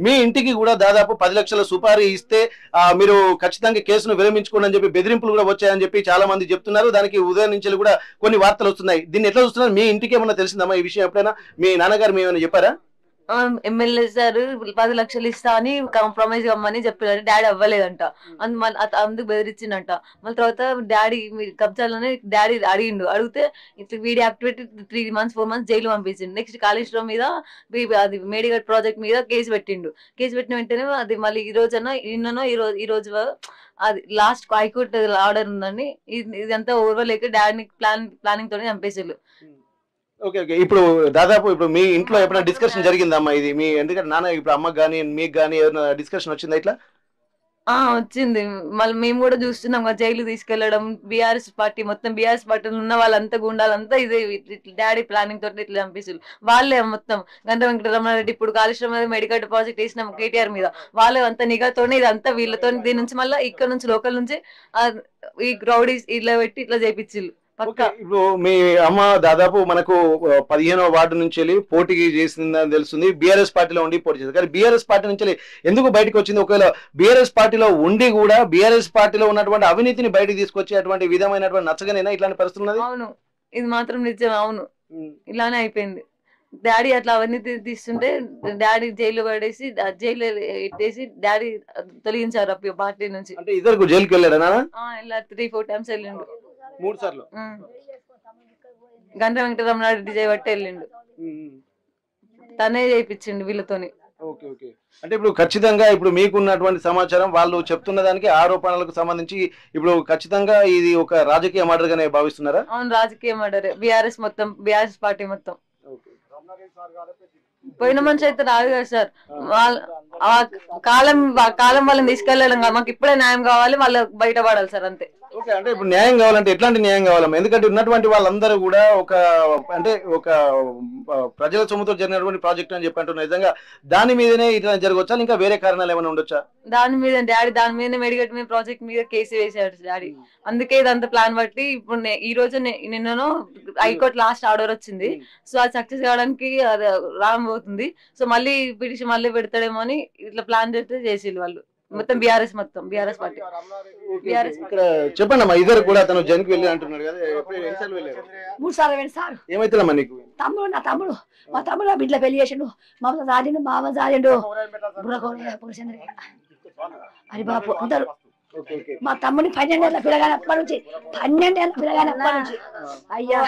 మీ ఇంటికి కూడా దాదాపు 10 లక్షల సుపారీ ఇస్తే మీరు ఖచ్చితంగా కేసును విరమించుకోండి అని చెప్పి బెదిరింపులు కూడా వచ్చాయని చెప్పి చాలా మంది చెప్తున్నారు. దానికి ఉదయం నుంచి కూడా కొన్ని వార్తలు వస్తున్నాయి. దీన్ని ఎట్లా చూస్తున్నారు? మీ ఇంటికి ఏమన్నా తెలిసిందమ్మా ఈ విషయం? ఎప్పుడైనా మీ నాన్నగారు మీ ఏమైనా చెప్పారా? ఎమ్మెల్యే సార్ 10 లక్షలు ఇస్తా అని కాంప్రమైజ్ కమ్మని చెప్పారు. డాడీ అవ్వలేదంట, అందుకు బెదిరించిందంట. మళ్ళీ తర్వాత డాడీ కబ్జాలని డాడీ అడిగితే ఇట్లా video activity 3 months 4 months jail పంపించిండు. నెక్స్ట్ కాళేశ్వరం మీద అది మేడిగడ్ ప్రాజెక్ట్ మీద కేసు పెట్టిండు. కేసు పెట్టిన వెంటనే అది మళ్ళీ ఈ రోజునో నిన్ననో ఈ రోజు అది లాస్ట్ హైకోర్టు ఆర్డర్ ఉందని ఇదంతా ఓర్వలేక డాడీని ప్లానింగ్ తోనే చంపేసారు. Okay okay. ఇప్పుడు దాదాపు ఇప్పుడు మీ ఇంట్లో ఎప్పుడైనా డిస్కషన్ జరిగిందమ్మా ఇది? మీ ఎందుకంటే నాన్న ఇప్పుడు అమ్మకి కానీ మీకు కానీ ఏదైనా డిస్కషన్ వచ్చిందా ఇట్లా? వచ్చింది. మళ్ళీ మేము కూడా చూస్తున్నాం జైలు తీసుకెళ్లడం. బీఆర్ఎస్ పార్టీ మొత్తం బీఆర్ఎస్ పార్టీలో ఉన్న వాళ్ళంతా గుండాలంతా ఇదే డాడీ ప్లానింగ్ తోటి ఇట్లా చంపేసారు. వాళ్ళే మొత్తం గంట వెంకటరమణారెడ్డి ఇప్పుడు కాళేశ్వరం మీద మెడికల్ డిపాజిట్ వేసినాం కేటీఆర్ మీద, వాళ్ళే అంత నిఘాతోనే ఇదంతా వీళ్ళతో దీని నుంచి మళ్ళీ ఇక్కడ నుంచి లోకల్ నుంచి ఈ రౌడీస్ ఇట్లా పెట్టి ఇట్లా చేపించిల్లు. ఇప్పుడు మీ అమ్మ దాదాపు మనకు 15వ వార్డు నుంచి వెళ్ళి పోటీకి చేసిందని తెలుస్తుంది. బీఆర్ఎస్ పార్టీలో ఉండి పోటీ చేసింది. కానీ బీఆర్ఎస్ పార్టీ నుంచి ఎందుకు బయటకు వచ్చింది? ఒకవేళ బీఆర్ఎస్ పార్టీలో ఉండి కూడా బీఆర్ఎస్ పార్టీలో ఉన్నటువంటి అవినీతిని బయటకు తీసుకొచ్చే అటువంటి విధమైనటువంటి నచ్చగానేనా ఇట్లాంటి పరిస్థితులు ఉన్నది? అవును, ఇది మాత్రం నిజం. అవును, ఇలానే అయిపోయింది. డాడీ అట్లా అవన్నీ తీస్తుంటే డాడీ జైలు పడేసి జైలు ఎట్టేసి డాడీ తొలగించారు పార్టీ నుంచి. అంటే ఇద్దరు జైలుకి వెళ్ళారా? 3-4 times వెళ్ళిండు. 3 సార్లు గంట వెంకటరమణారెడ్డి చేయబట్టి వెళ్ళిండు. తనే చేయించిండు వీళ్ళతోని. Okay okay. అంటే ఇప్పుడు ఖచ్చితంగా ఇప్పుడు మీకున్నటువంటి సమాచారం వాళ్ళు చెప్తున్న దానికి ఆరోపణలకు సంబంధించి ఇప్పుడు ఖచ్చితంగా ఇది ఒక రాజకీయ మర్డర్ గానే భావిస్తున్నారా? అవును, రాజకీయ మర్డర్. బీఆర్ఎస్ పార్టీ మొత్తం. పోయిన మనిషి అయితే రాదు కదా సార్. కాలం వాళ్ళని తీసుకెళ్ళడం కాదు, మాకు ఇప్పుడే న్యాయం కావాలి, వాళ్ళు బయటపడాలి సార్, అంతే. ఓకే. అంటే ఇప్పుడు న్యాయం కావాలంటే ఎట్లాంటి న్యాయం కావాలమ్మా? ఎందుకంటే ఉన్నటువంటి వాళ్ళందరూ కూడా ఒక ప్రజల సొమ్ముతో జరిగినటువంటి ప్రాజెక్ట్ అని చెప్పి అంటున్నారు. నిజంగా దాని మీదనే ఇట్లా జరగవచ్చా, ఇంకా వేరే కారణాలు ఏమైనా ఉండొచ్చా? దాని మీద డాడీ దాని మీద మెడికట్ మీద ప్రాజెక్ట్ మీద కేసు వేసాడు డాడీ. అందుకే ఇదంతా ప్లాన్ బట్టి ఇప్పుడు ఈ రోజు నిన్నను హైకోర్టు లాస్ట్ ఆర్డర్ వచ్చింది. సో అది సక్సెస్ కావడానికి అది రాబోతుంది. సో మళ్ళీ పిటిషన్ మళ్ళీ పెడతాడేమో అని ఇట్లా ప్లాన్ చేసేది వాళ్ళు మొత్తం. BRS party. ఇక్కడ చెప్పండి అమ్మా, ఇద్దరు కూడా తను జైలుకి వెళ్ళి అంటున్నారు కదా, 3 సార్లు వెళ్ళి సార్. ఏమైతుందమ్మా నీకు? నా తమ్ముడు మా తమ్ముడు బిడ్డలో పెళ్లి చేసిండు. మామ జారిండు, మామ జారిండు. అది బాబు అందరు మా తమ్ముని 12 ఏళ్ళ పిల్లగానప్పటి నుంచి అయ్యా.